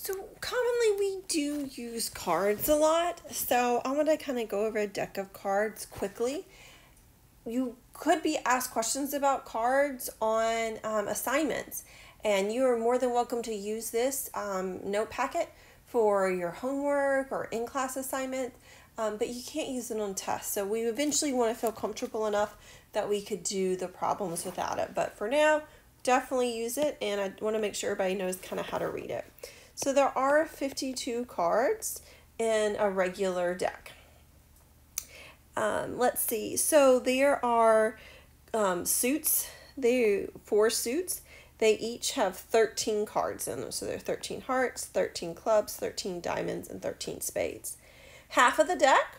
So commonly we do use cards a lot. So I want to kind of go over a deck of cards quickly. You could be asked questions about cards on assignments, and you are more than welcome to use this note packet for your homework or in-class assignment, but you can't use it on tests. So we eventually want to feel comfortable enough that we could do the problems without it. But for now, definitely use it, and I want to make sure everybody knows kind of how to read it. So there are 52 cards in a regular deck. Let's see. So there are suits. Four suits. They each have 13 cards in them. So there are 13 hearts, 13 clubs, 13 diamonds, and 13 spades. Half of the deck,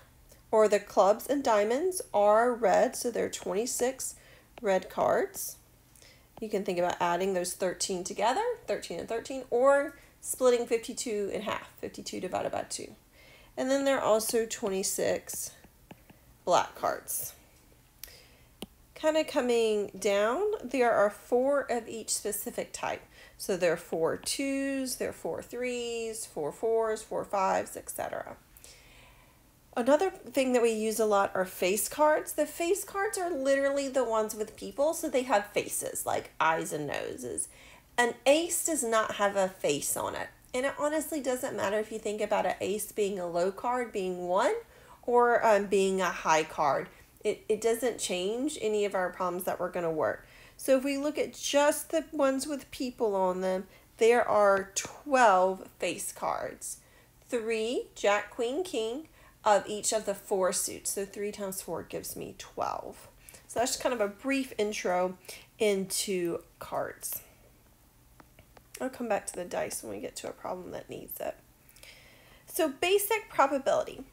or the clubs and diamonds, are red. So there are 26 red cards. You can think about adding those 13 together, 13 and 13, or splitting 52 in half, 52 divided by 2. And then there are also 26 black cards. Kind of coming down, there are 4 of each specific type. So there are 4 2s, there are 4 3s, 4 4s, 4 5s, etc. Another thing that we use a lot are face cards. The face cards are literally the ones with people, so they have faces, like eyes and noses. An ace does not have a face on it. And it honestly doesn't matter if you think about an ace being a low card, being 1, or being a high card. It doesn't change any of our problems that we're going to work. So if we look at just the ones with people on them, there are 12 face cards. 3, Jack, Queen, King, of each of the 4 suits. So 3 times 4 gives me 12. So that's just kind of a brief intro into cards. I'll come back to the dice when we get to a problem that needs it. So basic probability.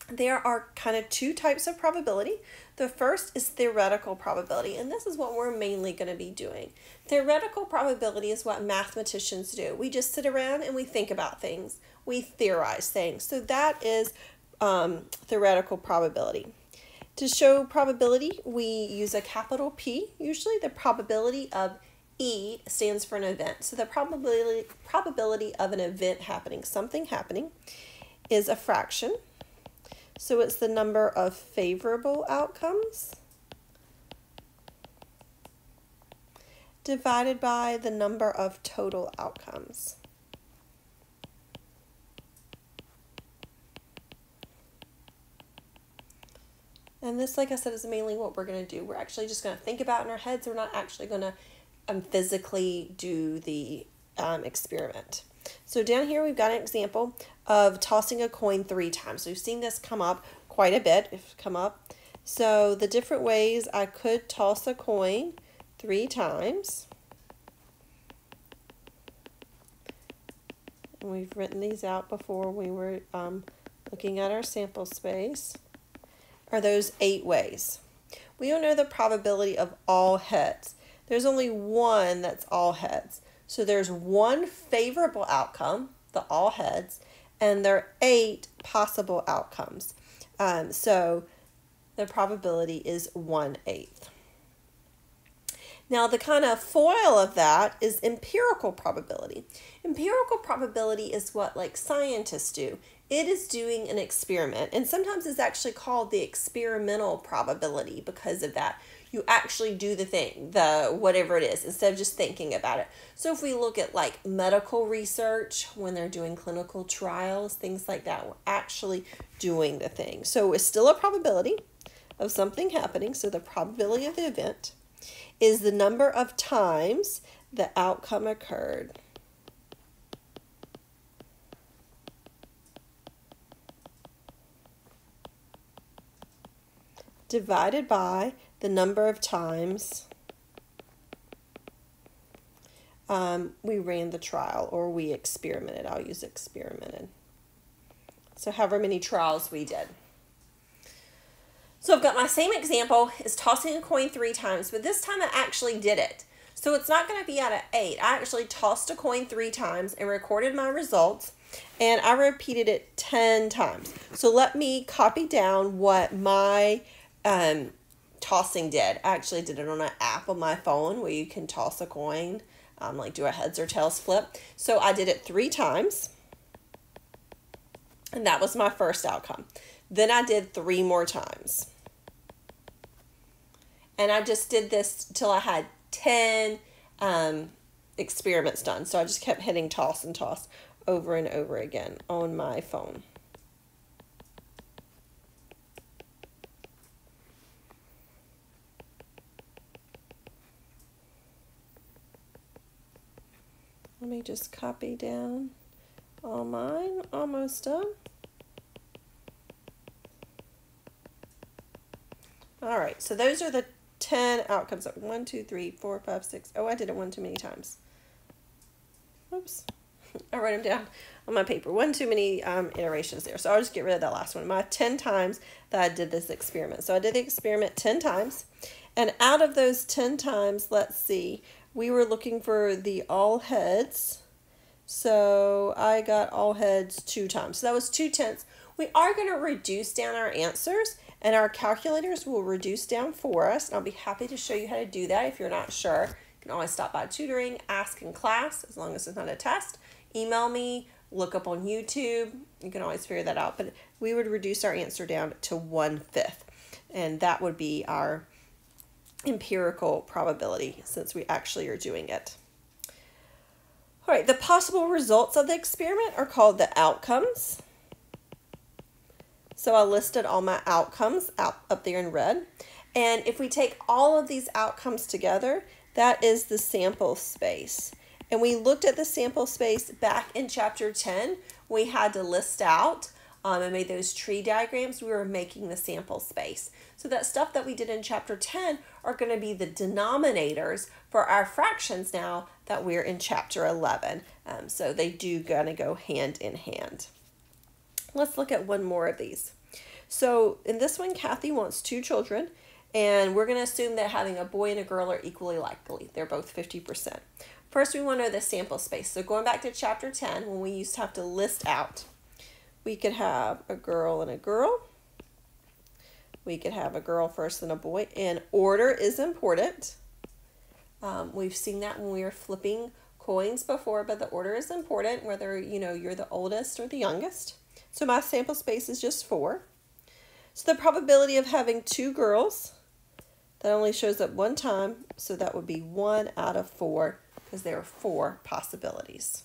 There are kind of 2 types of probability. The first is theoretical probability, and this is what we're mainly going to be doing. Theoretical probability is what mathematicians do. We just sit around and we think about things. We theorize things. So that is theoretical probability. To show probability, we use a capital P. Usually the probability of E stands for an event. So the probability of an event happening, something happening, is a fraction. So it's the number of favorable outcomes divided by the number of total outcomes. And this, like I said, is mainly what we're going to do. We're actually just going to think about in our heads. We're not actually going to physically do the experiment. So down here we've got an example of tossing a coin 3 times. We've seen this come up quite a bit. So the different ways I could toss a coin 3 times. And we've written these out before we were looking at our sample space. Are those 8 ways. We don't know the probability of all heads. There's only one that's all heads. So there's 1 favorable outcome, the all heads, and there are 8 possible outcomes. So the probability is 1/8. Now the kind of foil of that is empirical probability. Empirical probability is what like scientists do. It is doing an experiment, and sometimes it's actually called the experimental probability because of that. You actually do the thing, whatever it is, instead of just thinking about it. So if we look at like medical research, when they're doing clinical trials, things like that, we're actually doing the thing. So it's still a probability of something happening. So the probability of the event is the number of times the outcome occurred. Divided by the number of times we ran the trial, or we experimented. I'll use experimented. So however many trials we did. So I've got my same example is tossing a coin 3 times, but this time I actually did it. So it's not going to be out of 8. I actually tossed a coin 3 times and recorded my results, and I repeated it 10 times. So let me copy down what my tossing did. I actually did it on an app on my phone where you can toss a coin like do a heads or tails flip. So I did it 3 times, and that was my first outcome. Then I did 3 more times. And I just did this till I had 10 experiments done. So I just kept hitting toss and toss over and over again on my phone. Let me just copy down all mine. Almost done. All right, so those are the 10 outcomes. 1, 2, 3, 4, 5, 6. Oh, I did it one too many times. Oops. I wrote them down on my paper. One too many iterations there. So I'll just get rid of that last one. My 10 times that I did this experiment. So I did the experiment 10 times. And out of those 10 times, let's see, we were looking for the all heads. So I got all heads 2 times. So that was 2/10. We are going to reduce down our answers, and our calculators will reduce down for us. And I'll be happy to show you how to do that if you're not sure. You can always stop by tutoring, ask in class, as long as it's not a test. Email me, look up on YouTube. You can always figure that out. But we would reduce our answer down to 1/5. And that would be our empirical probability since we actually are doing it. All right, the possible results of the experiment are called the outcomes. So I listed all my outcomes up there in red. And if we take all of these outcomes together, that is the sample space. And we looked at the sample space back in chapter 10. We had to list out and made those tree diagrams. We were making the sample space. So that stuff that we did in chapter 10 are going to be the denominators for our fractions now that we're in chapter 11. So they do kind of go hand in hand. Let's look at one more of these. So in this one, Kathy wants 2 children, and we're going to assume that having a boy and a girl are equally likely. They're both 50%. First, we want to know the sample space. So going back to chapter 10, when we used to have to list out, we could have a girl and a girl. We could have a girl first and a boy, and order is important. We've seen that when we were flipping coins before, but the order is important, whether you're the oldest or the youngest. So my sample space is just 4. So the probability of having 2 girls, that only shows up 1 time, so that would be 1 out of 4 because there are 4 possibilities.